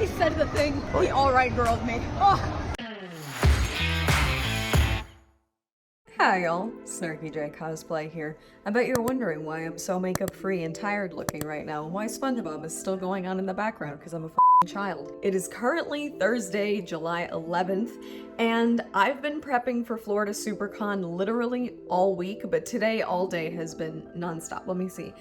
He said the thing. He alright girled me. Oh. Hi y'all, SnarkyJay Cosplay here. I bet you're wondering why I'm so makeup free and tired looking right now, and why SpongeBob is still going on in the background, because I'm a f***ing child. It is currently Thursday, July 11th, and I've been prepping for Florida SuperCon literally all week, but today all day has been nonstop. Let me see.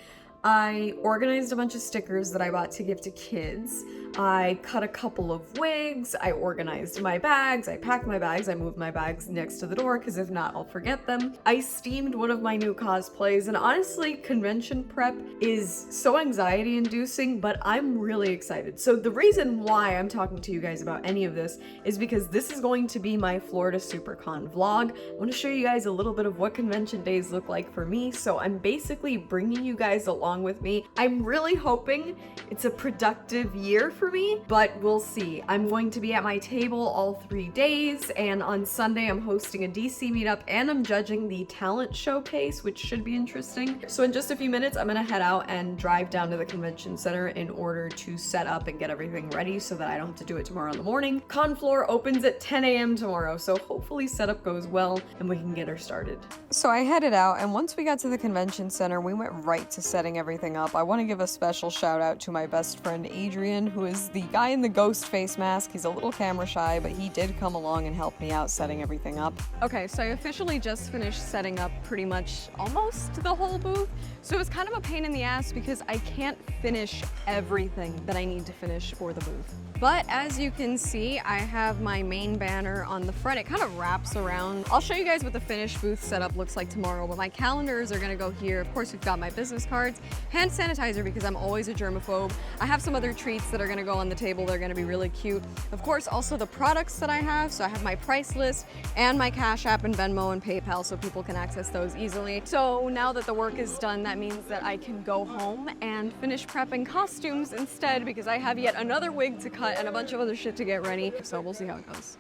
I organized a bunch of stickers that I bought to give to kids. I cut a couple of wigs, I organized my bags, I packed my bags, I moved my bags next to the door because if not, I'll forget them. I steamed one of my new cosplays, and honestly, convention prep is so anxiety inducing, but I'm really excited. So the reason why I'm talking to you guys about any of this is because this is going to be my Florida SuperCon vlog. I want to show you guys a little bit of what convention days look like for me, so I'm basically bringing you guys along with me. I'm really hoping it's a productive year for me, but we'll see. I'm going to be at my table all 3 days, and on Sunday I'm hosting a DC meetup and I'm judging the talent showcase, which should be interesting. So in just a few minutes I'm gonna head out and drive down to the convention center in order to set up and get everything ready so that I don't have to do it tomorrow in the morning. Con floor opens at 10 a.m. tomorrow, so hopefully setup goes well and we can get her started. So I headed out, and once we got to the convention center we went right to setting everything up. I want to give a special shout out to my best friend Adrian, who is the guy in the ghost face mask. He's a little camera shy, but he did come along and help me out setting everything up. Okay, so I officially just finished setting up pretty much almost the whole booth. So it was kind of a pain in the ass because I can't finish everything that I need to finish for the booth. But as you can see, I have my main banner on the front. It kind of wraps around. I'll show you guys what the finished booth setup looks like tomorrow, but my calendars are gonna go here. Of course, we've got my business cards, hand sanitizer because I'm always a germaphobe. I have some other treats that are gonna go on the table. They're gonna be really cute. Of course, also the products that I have. So I have my price list and my Cash App and Venmo and PayPal so people can access those easily. So now that the work is done, that means that I can go home and finish prepping costumes instead because I have yet another wig to cut and a bunch of other shit to get ready. So we'll see how it goes.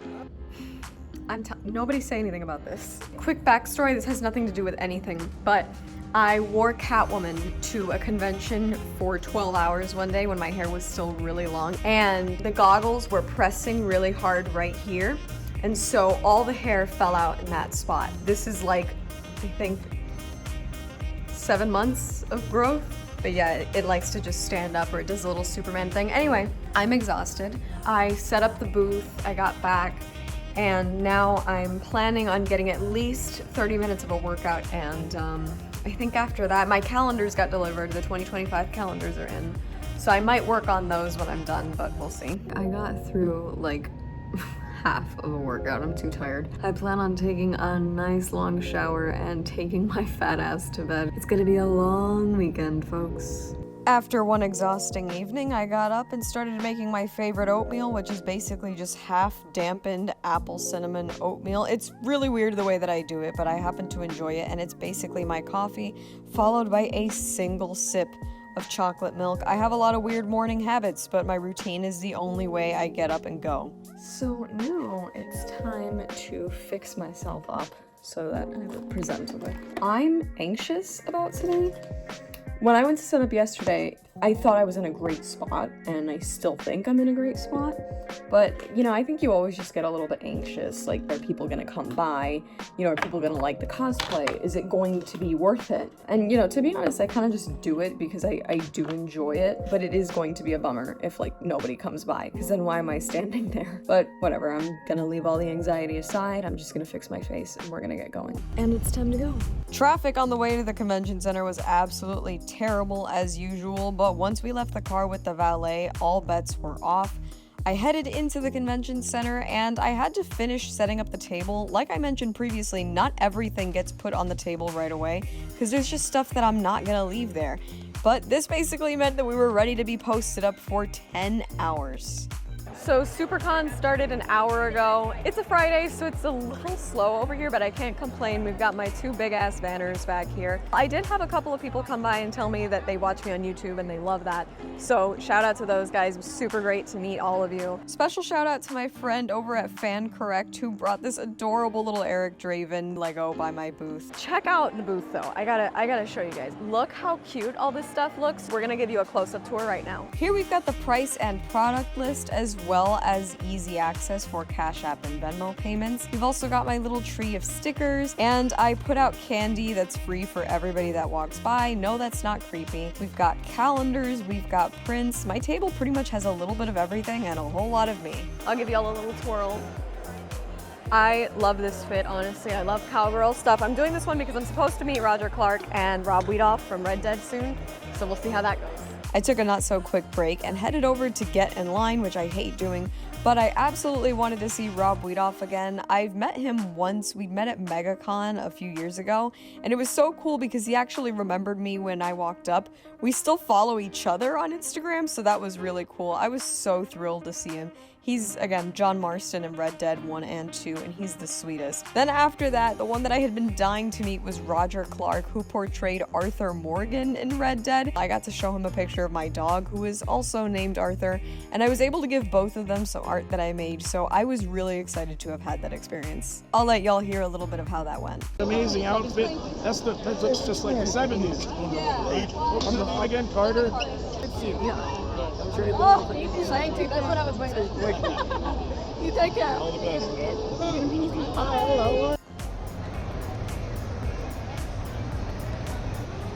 Nobody say anything about this. Quick backstory, this has nothing to do with anything, but I wore Catwoman to a convention for 12 hours one day when my hair was still really long, and the goggles were pressing really hard right here, and so all the hair fell out in that spot. This is like, I think, 7 months of growth. But yeah, it likes to just stand up, or it does a little Superman thing. Anyway, I'm exhausted. I set up the booth, I got back, and now I'm planning on getting at least 30 minutes of a workout, and I think after that, my calendars got delivered, the 2025 calendars are in. So I might work on those when I'm done, but we'll see. I got through like half of a workout, I'm too tired. I plan on taking a nice long shower and taking my fat ass to bed. It's gonna be a long weekend, folks. After one exhausting evening, I got up and started making my favorite oatmeal, which is basically just half dampened apple cinnamon oatmeal. It's really weird the way that I do it, but I happen to enjoy it, and it's basically my coffee followed by a single sip of chocolate milk. I have a lot of weird morning habits, but my routine is the only way I get up and go. So now it's time to fix myself up so that I look presentable. I'm anxious about today. When I went to set up yesterday, I thought I was in a great spot, and I still think I'm in a great spot, but, you know, I think you always just get a little bit anxious, like, are people gonna come by? You know, are people gonna like the cosplay? Is it going to be worth it? And, you know, to be honest, I kind of just do it because I do enjoy it, but it is going to be a bummer if, like, nobody comes by, because then why am I standing there? But whatever, I'm gonna leave all the anxiety aside, I'm just gonna fix my face, and we're gonna get going. And it's time to go. Traffic on the way to the convention center was absolutely terrible as usual, but once we left the car with the valet, all bets were off. I headed into the convention center and I had to finish setting up the table. Like I mentioned previously, not everything gets put on the table right away because there's just stuff that I'm not gonna leave there. But this basically meant that we were ready to be posted up for 10 hours. So SuperCon started an hour ago. It's a Friday, so it's a little slow over here, but I can't complain. We've got my two big ass banners back here. I did have a couple of people come by and tell me that they watch me on YouTube and they love that. So shout out to those guys. It was super great to meet all of you. Special shout out to my friend over at Fan Correct who brought this adorable little Eric Draven Lego by my booth. Check out the booth though. I gotta show you guys. Look how cute all this stuff looks. We're gonna give you a close-up tour right now. Here we've got the price and product list as well as easy access for Cash App and Venmo payments. We've also got my little tree of stickers, and I put out candy that's free for everybody that walks by. No, that's not creepy. We've got calendars, we've got prints. My table pretty much has a little bit of everything and a whole lot of me. I'll give y'all a little twirl. I love this fit, honestly. I love cowgirl stuff. I'm doing this one because I'm supposed to meet Roger Clark and Rob Wiedoff from Red Dead soon, so we'll see how that goes. I took a not so quick break and headed over to get in line, which I hate doing, but I absolutely wanted to see Rob Wiedoff again. I've met him once. We'd met at MegaCon a few years ago, and it was so cool because he actually remembered me when I walked up. We still follow each other on Instagram, so that was really cool. I was so thrilled to see him. He's, again, John Marston in Red Dead 1 and 2, and he's the sweetest. Then after that, the one that I had been dying to meet was Roger Clark, who portrayed Arthur Morgan in Red Dead. I got to show him a picture of my dog, who is also named Arthur, and I was able to give both of them some art that I made, so I was really excited to have had that experience. I'll let y'all hear a little bit of how that went. Amazing outfit. That looks just like the 70s. Yeah. Again, Carter. Yeah. Oh, you do same too. That's what I was waiting. You take care. All the best. Hello.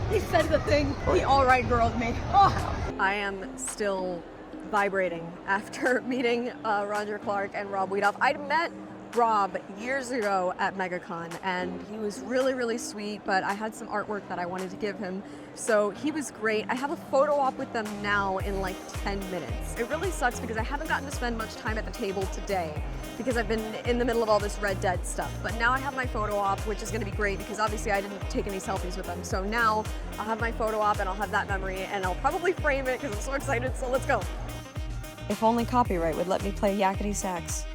He said the thing. He all right girled me. Oh. I am still vibrating after meeting Roger Clark and Rob Wiedoff. I'd met Rob years ago at MegaCon, and he was really, really sweet, but I had some artwork that I wanted to give him, so he was great. I have a photo op with them now in like 10 minutes. It really sucks because I haven't gotten to spend much time at the table today because I've been in the middle of all this Red Dead stuff, but now I have my photo op, which is going to be great because obviously I didn't take any selfies with them, so now I'll have my photo op and I'll have that memory, and I'll probably frame it because I'm so excited, so let's go. If only copyright would let me play yakety sax.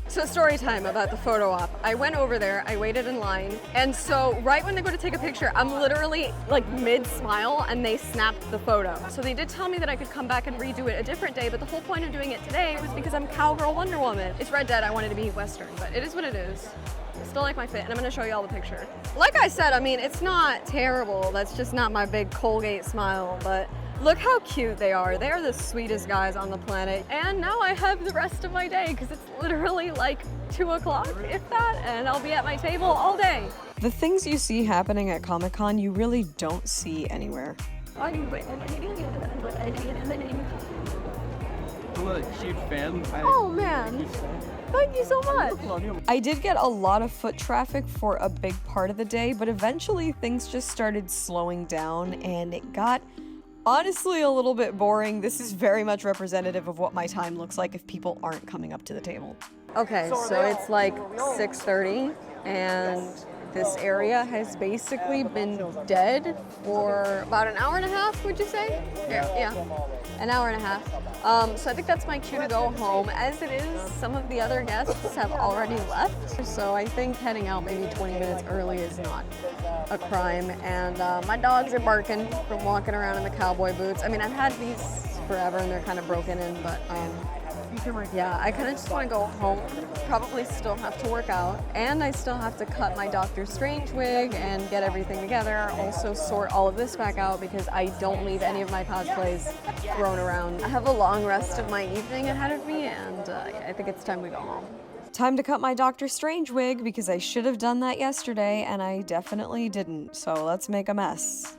So story time about the photo op. I went over there, I waited in line, and so right when they go to take a picture, I'm literally like mid-smile and they snapped the photo. So they did tell me that I could come back and redo it a different day, but the whole point of doing it today was because I'm Cowgirl Wonder Woman. It's Red Dead, I wanted to be Western, but it is what it is. I still like my fit, and I'm gonna show you all the picture. Like I said, I mean, it's not terrible. That's just not my big Colgate smile, but look how cute they are. They are the sweetest guys on the planet. And now I have the rest of my day because it's literally like 2 o'clock, if that, and I'll be at my table all day. The things you see happening at Comic-Con you really don't see anywhere. I'm a huge fan. Oh man, thank you so much. I did get a lot of foot traffic for a big part of the day, but eventually things just started slowing down and it got honestly a little bit boring. This is very much representative of what my time looks like if people aren't coming up to the table. Okay, so it's like 6:30 and this area has basically been dead for about an hour and a half, would you say? Yeah, an hour and a half. So I think that's my cue to go home. As it is, some of the other guests have already left, so I think heading out maybe 20 minutes early is not a crime. And my dogs are barking from walking around in the cowboy boots. I mean, I've had these forever and they're kind of broken in, but yeah, I kind of just want to go home. Probably still have to work out, and I still have to cut my Doctor Strange wig and get everything together. Also sort all of this back out because I don't leave any of my cosplays thrown around. I have a long rest of my evening ahead of me, and I think it's time we go home. Time to cut my Doctor Strange wig because I should have done that yesterday and I definitely didn't, so let's make a mess.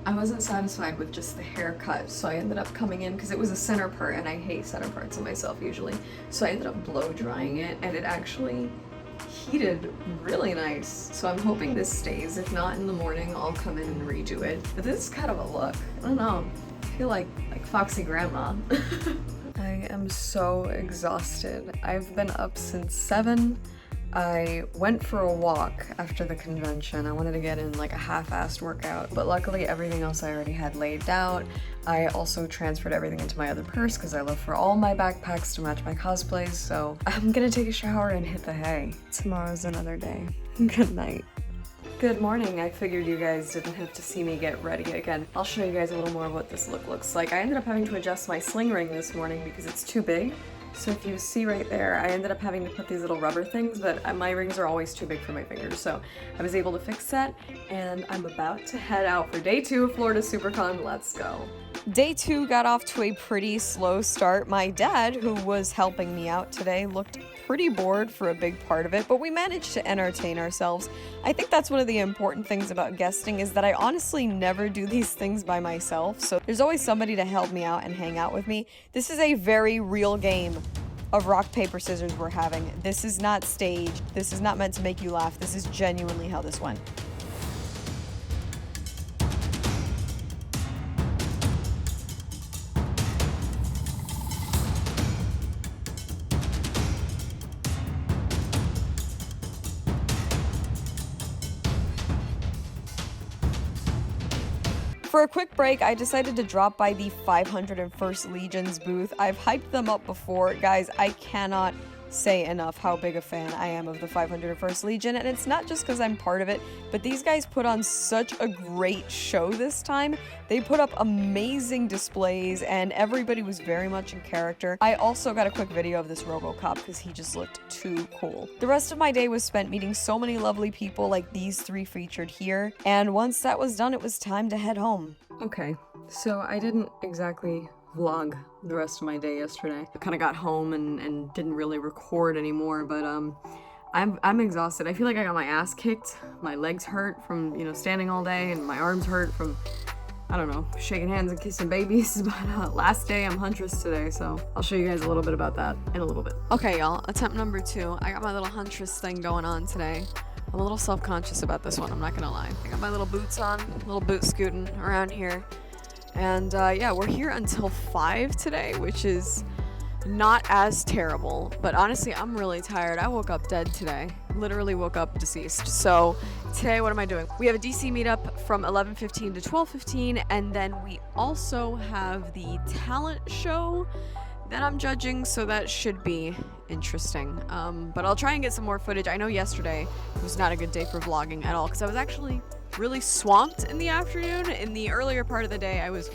I wasn't satisfied with just the haircut, so I ended up coming in because it was a center part and I hate center parts on myself usually. So I ended up blow drying it and it actually heated really nice. So I'm hoping this stays. If not, in the morning I'll come in and redo it. But this is kind of a look. I don't know. I feel like Foxy Grandma. I am so exhausted. I've been up since 7. I went for a walk after the convention. I wanted to get in like a half-assed workout, but luckily everything else I already had laid out. I also transferred everything into my other purse because I love for all my backpacks to match my cosplays, so I'm gonna take a shower and hit the hay. Tomorrow's another day. Good night. Good morning. I figured you guys didn't have to see me get ready again. I'll show you guys a little more of what this look looks like. I ended up having to adjust my sling ring this morning because it's too big. So if you see right there, I ended up having to put these little rubber things, but my rings are always too big for my fingers, so I was able to fix that, and I'm about to head out for day 2 of Florida SuperCon. Let's go. Day 2 got off to a pretty slow start. My dad, who was helping me out today, looked pretty bored for a big part of it, but we managed to entertain ourselves. I think that's one of the important things about guesting is that I honestly never do these things by myself, so there's always somebody to help me out and hang out with me. This is a very real game of rock, paper, scissors we're having. This is not staged. This is not meant to make you laugh. This is genuinely how this went. For a quick break, I decided to drop by the 501st Legion's booth. I've hyped them up before. Guys, I cannot say enough how big a fan I am of the 501st Legion, and it's not just because I'm part of it, but these guys put on such a great show this time. They put up amazing displays, and everybody was very much in character. I also got a quick video of this RoboCop because he just looked too cool. The rest of my day was spent meeting so many lovely people like these 3 featured here, and once that was done, it was time to head home. Okay, so I didn't exactly vlog the rest of my day yesterday. I kind of got home and didn't really record anymore, but I'm exhausted. I feel like I got my ass kicked. My legs hurt from, standing all day, and my arms hurt from, I don't know, shaking hands and kissing babies. But last day, I'm Huntress today, so I'll show you guys a little bit about that in a little bit. Okay, y'all, attempt number 2. I got my little Huntress thing going on today. I'm a little self-conscious about this one, I'm not gonna lie. I got my little boots on, little boot scooting around here. And yeah, we're here until 5 today, which is not as terrible. But honestly, I'm really tired. I woke up dead today. Literally woke up deceased. So today, what am I doing? We have a DC meetup from 11:15 to 12:15, and then we also have the talent show that I'm judging, so that should be interesting. But I'll try and get some more footage. I know yesterday was not a good day for vlogging at all, because I was actually really swamped in the afternoon. In the earlier part of the day, I was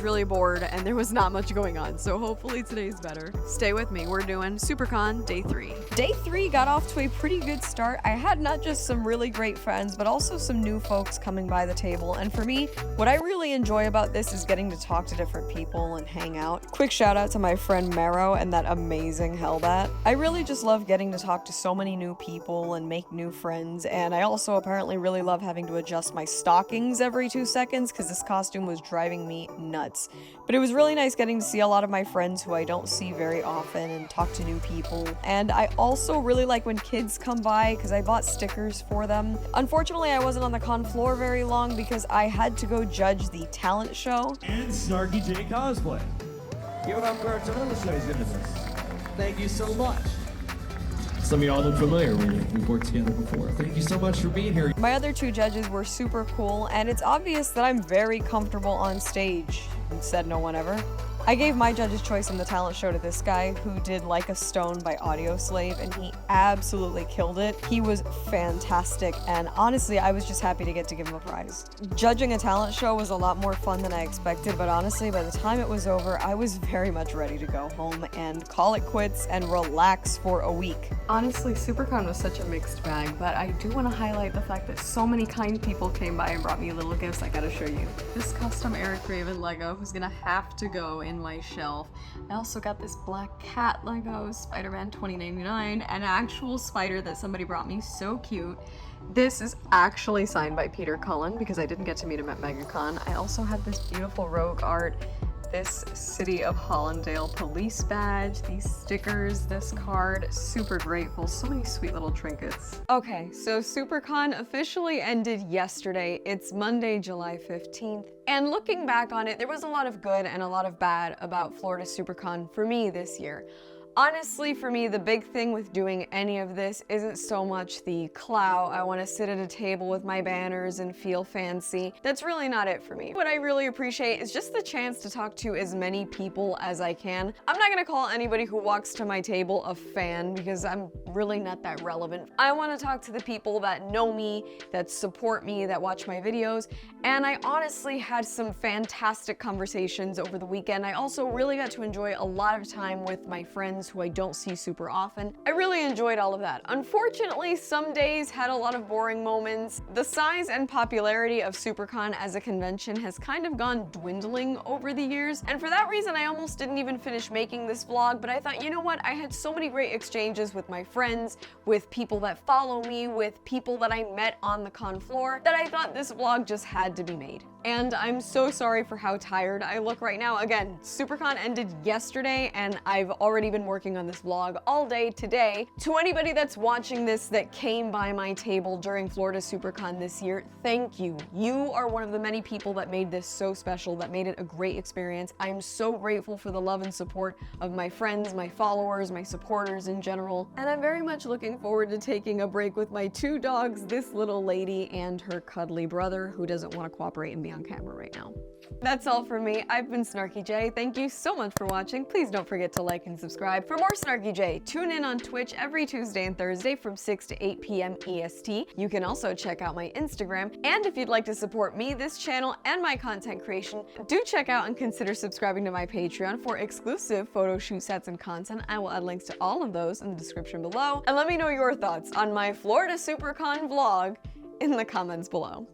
really bored and there was not much going on, so hopefully today's better. Stay with me. We're doing SuperCon Day 3. Day 3 got off to a pretty good start. I had not just some really great friends, but also some new folks coming by the table, and for me, what I really enjoy about this is getting to talk to different people and hang out. Quick shout out to my friend Mero and that amazing Hellbat. I really just love getting to talk to so many new people and make new friends, and I also apparently really love having to adjust my stockings every 2 seconds because this costume was driving me nuts. But it was really nice getting to see a lot of my friends who I don't see very often and talk to new people. And I also really like when kids come by because I bought stickers for them. Unfortunately, I wasn't on the con floor very long because I had to go judge the talent show. And SnarkyJay Cosplay. Give it up for our talent shows into this. Thank you so much. Some of y'all look familiar. We've worked together before. Thank you so much for being here. My other 2 judges were super cool, and it's obvious that I'm very comfortable on stage. Said no one ever. I gave my judge's choice in the talent show to this guy who did Like a Stone by Audioslave, and he absolutely killed it. He was fantastic, and honestly, I was just happy to get to give him a prize. Judging a talent show was a lot more fun than I expected, but honestly, by the time it was over, I was very much ready to go home and call it quits and relax for a week. Honestly, SuperCon was such a mixed bag, but I do want to highlight the fact that so many kind people came by and brought me little gifts I gotta show you. This custom Eric Raven Lego is gonna have to go in my shelf. I also got this black cat Lego, Spider-Man 2099, an actual spider that somebody brought me, so cute. This is actually signed by Peter Cullen because I didn't get to meet him at MegaCon. I also have this beautiful rogue art, this City of Hollandale police badge, these stickers, this card, super grateful, so many sweet little trinkets. Okay, so SuperCon officially ended yesterday. It's Monday, July 15th, and looking back on it, there was a lot of good and a lot of bad about Florida SuperCon for me this year. Honestly, for me, the big thing with doing any of this isn't so much the clout. I want to sit at a table with my banners and feel fancy. That's really not it for me. What I really appreciate is just the chance to talk to as many people as I can. I'm not gonna call anybody who walks to my table a fan because I'm really not that relevant. I want to talk to the people that know me, that support me, that watch my videos, and I honestly had some fantastic conversations over the weekend. I also really got to enjoy a lot of time with my friends who I don't see super often. I really enjoyed all of that. Unfortunately, some days had a lot of boring moments. The size and popularity of SuperCon as a convention has kind of gone dwindling over the years, and for that reason I almost didn't even finish making this vlog, but I thought, you know what, I had so many great exchanges with my friends, with people that follow me, with people that I met on the con floor, that I thought this vlog just had to be made. And I'm so sorry for how tired I look right now. Again, SuperCon ended yesterday and I've already been working on this vlog all day today. To anybody that's watching this that came by my table during Florida SuperCon this year, thank you. You are one of the many people that made this so special, that made it a great experience. I'm so grateful for the love and support of my friends, my followers, my supporters in general. And I'm very much looking forward to taking a break with my two dogs, this little lady and her cuddly brother who doesn't want to cooperate and be on camera right now. That's all from me. I've been SnarkyJay. Thank you so much for watching. Please don't forget to like and subscribe. For more SnarkyJay, tune in on Twitch every Tuesday and Thursday from 6 to 8 p.m. EST. You can also check out my Instagram. And if you'd like to support me, this channel, and my content creation, do check out and consider subscribing to my Patreon for exclusive photo shoot sets and content. I will add links to all of those in the description below. And let me know your thoughts on my Florida SuperCon vlog in the comments below.